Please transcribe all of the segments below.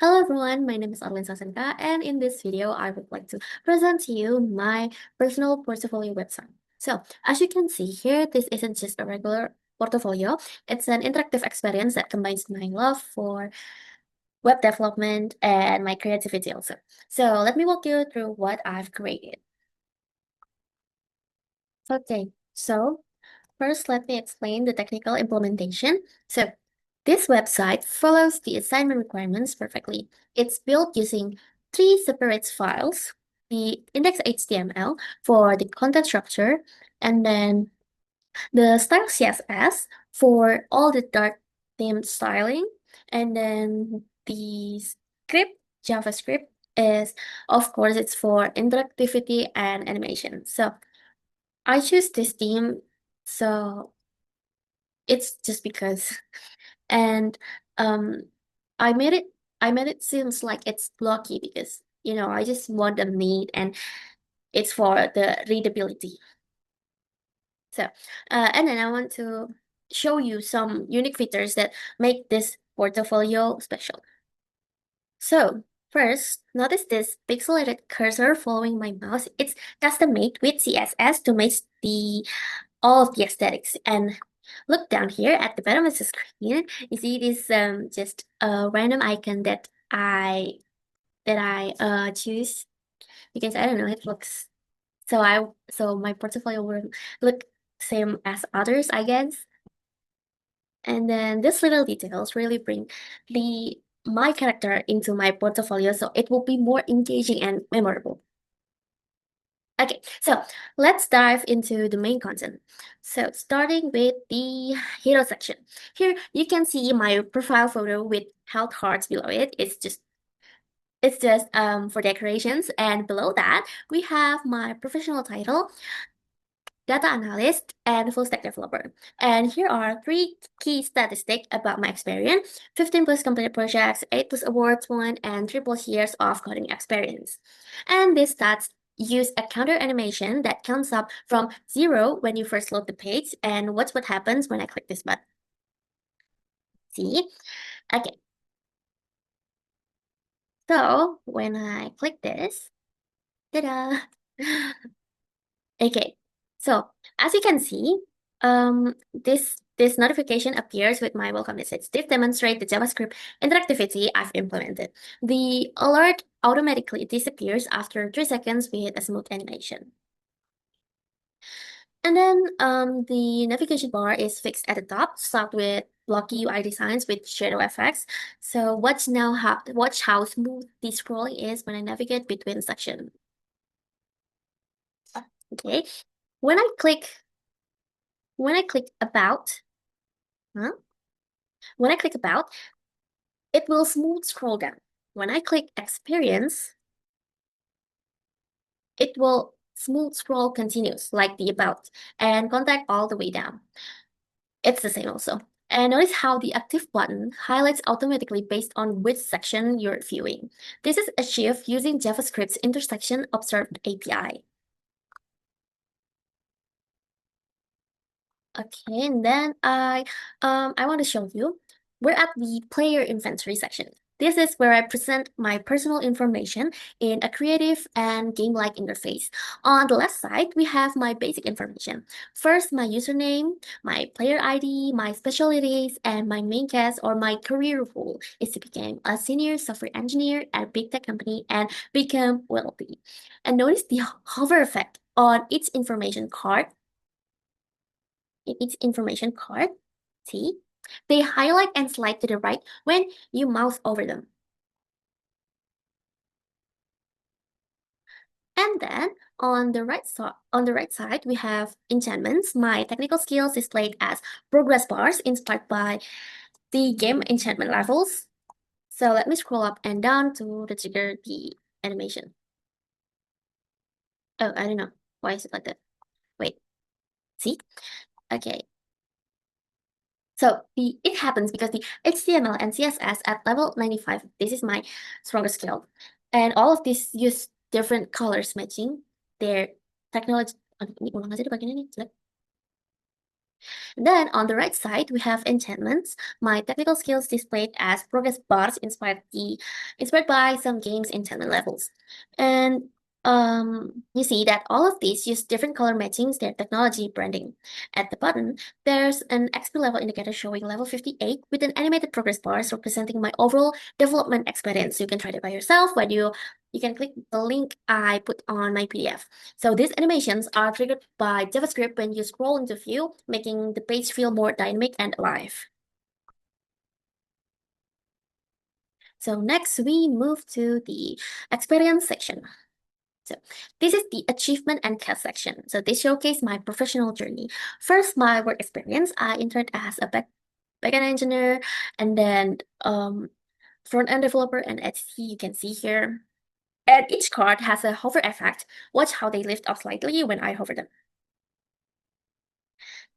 Hello everyone, my name is Arlene Sasenka, and in this video, I would like to present to you my personal portfolio website. So, as you can see here, this isn't just a regular portfolio, it's an interactive experience that combines my love for web development and my creativity also. So, let me walk you through what I've created. Okay, so first, let me explain the technical implementation. So, this website follows the assignment requirements perfectly. It's built using three separate files, the index.html for the content structure, and then the style CSS for all the dark theme styling, and then the script, JavaScript, is, of course, it's for interactivity and animation. So I choose this theme, so it's just because. And um I made it I made it seems like it's blocky because I just want them neat and it's for the readability. So and then I want to show you some unique features that make this portfolio special. So first, notice this pixelated cursor following my mouse. It's custom made with CSS to match the all of the aesthetics. And look down here at the bottom of the screen. You see this just a random icon that I choose because I don't know, it looks so my portfolio will look same as others, I guess. And then these little details really bring the my character into my portfolio, so it will be more engaging and memorable. Okay, so let's dive into the main content. So starting with the hero section. Here you can see my profile photo with health hearts below it. It's just for decorations, and below that we have my professional title, data analyst, and full stack developer. And here are three key statistics about my experience: 15 plus completed projects, 8 plus awards won, and 3 plus years of coding experience. And these stats use a counter animation that counts up from 0 when you first load the page, and watch what happens when I click this button. See? Okay, so when I click this, ta-da! Okay, so as you can see, this notification appears with my welcome message. This demonstrates the JavaScript interactivity I've implemented. The alert automatically disappears after 3 seconds with a smooth animation. And then the navigation bar is fixed at the top, start with blocky UI designs with shadow effects. So watch how smooth the scrolling is when I navigate between sections. Okay. When I click when I click about, huh? When I click about, it will smooth scroll down. When I click experience, it will smooth scroll continues like the about and contact all the way down. It's the same also. And notice how the active button highlights automatically based on which section you're viewing. This is achieved using JavaScript's intersection observed API. Okay, and then I want to show you. We're at the player inventory section. This is where I present my personal information in a creative and game-like interface. On the left side, we have my basic information. First, my username, my player ID, my specialties, and my main cast or my career goal is to become a senior software engineer at a big tech company and become wealthy. And notice the hover effect on each information card in its information card. See? They highlight and slide to the right when you mouse over them. And then on the right side, we have enchantments. My technical skills displayed as progress bars inspired by the game enchantment levels. So let me scroll up and down to trigger the animation. Oh, I don't know. Why is it like that? Wait. See? Okay. So it happens because the HTML and CSS at level 95, this is my strongest skill. And all of these use different colors matching their technology. Ini ulang aja deh bagian ini. Jelek. Then on the right side, we have enchantments. My technical skills displayed as progress bars inspired by some games enchantment levels. And you see that all of these use different color matchings, their technology branding. At the bottom, there's an XP level indicator showing level 58 with an animated progress bars representing my overall development experience. You can try it by yourself when you can click the link I put on my PDF. So these animations are triggered by JavaScript when you scroll into view, making the page feel more dynamic and alive. So next we move to the experience section. So this is the achievement and cast section. So this showcases my professional journey. First, my work experience. I interned as a backend engineer and then front-end developer and HT you can see here. And each card has a hover effect. Watch how they lift up slightly when I hover them.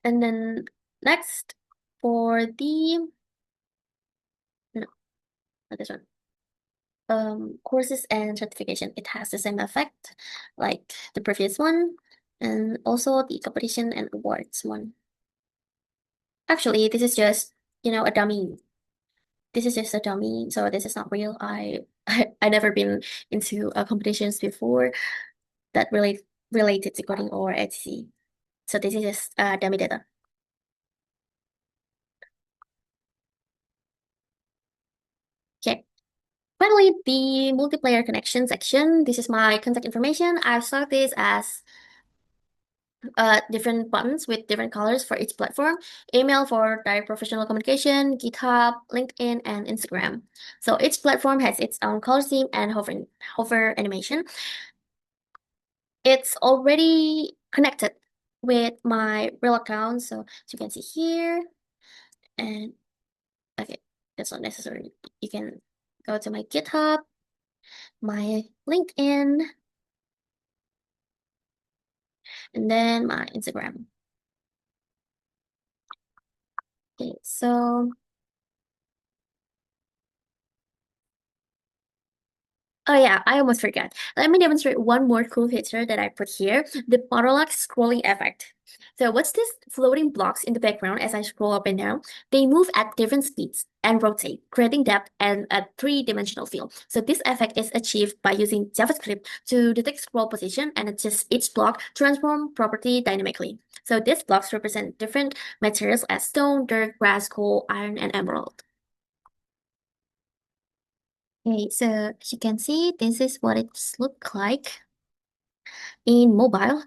And then next, for the no, not this one. Courses and certification, it has the same effect like the previous one, and also the competition and awards one. Actually, this is just, a dummy. This is just a dummy, so this is not real. I never been into competitions before that really related to coding or etc. So this is just dummy data. Okay. Finally, the multiplayer connection section. This is my contact information. I've started this as different buttons with different colors for each platform. Email for direct professional communication, GitHub, LinkedIn, and Instagram. So each platform has its own color scheme and hover animation. It's already connected with my real account. So as you can see here, and okay, that's not necessary. You can go to my GitHub, my LinkedIn, and then my Instagram. Okay, so oh yeah, I almost forgot. Let me demonstrate one more cool feature that I put here, the parallax scrolling effect. So what's this floating blocks in the background as I scroll up and down? They move at different speeds and rotate, creating depth and a three-dimensional feel. So this effect is achieved by using JavaScript to detect scroll position and adjust each block transform property dynamically. So these blocks represent different materials as stone, dirt, grass, coal, iron, and emerald. Okay, so as you can see, this is what it's look like in mobile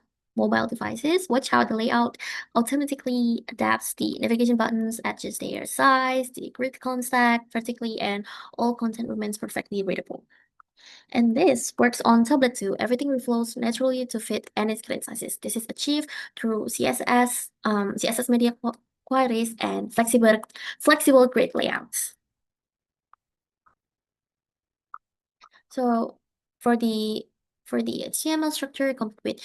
devices. Watch how the layout automatically adapts the navigation buttons, adjusts their size, the grid column stack vertically, and all content remains perfectly readable. And this works on tablet too. Everything reflows naturally to fit any screen sizes. This is achieved through CSS media queries and flexible grid layouts. So for the for the HTML structure, complete with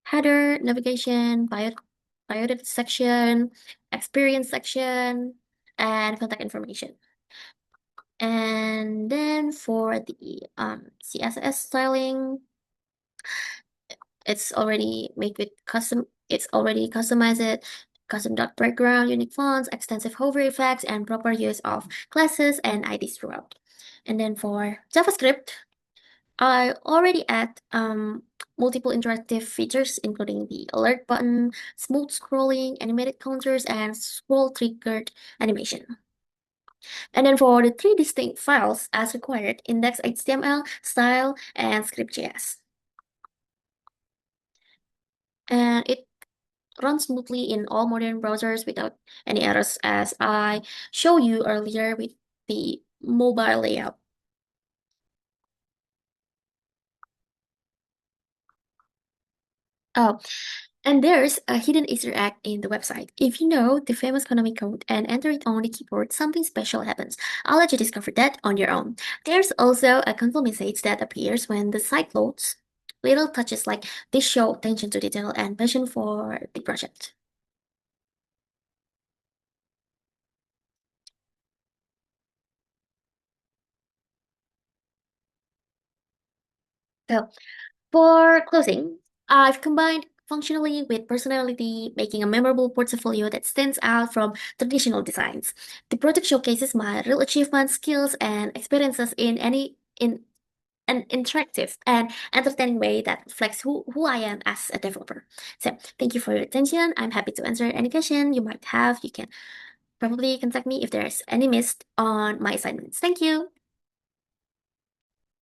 header, navigation, biodata section, experience section, and contact information. And then for the CSS styling, it's already made with it's already customized, custom dot background, unique fonts, extensive hover effects, and proper use of classes and IDs throughout. And then for JavaScript, I already add multiple interactive features, including the alert button, smooth scrolling, animated counters, and scroll triggered animation. And then for the three distinct files as required, index HTML, style, and script.js. And it runs smoothly in all modern browsers without any errors, as I showed you earlier with the mobile layout. Oh, and there's a hidden Easter egg in the website. If you know the famous Konami code and enter it on the keyboard, something special happens. I'll let you discover that on your own. There's also a console message that appears when the site loads. Little touches like this show attention to detail and passion for the project. So, for closing, I've combined functionally with personality, making a memorable portfolio that stands out from traditional designs. The project showcases my real achievements, skills, and experiences in an interactive and entertaining way that reflects who I am as a developer. So thank you for your attention. I'm happy to answer any question you might have. You can probably contact me if there's any missed on my assignments. Thank you.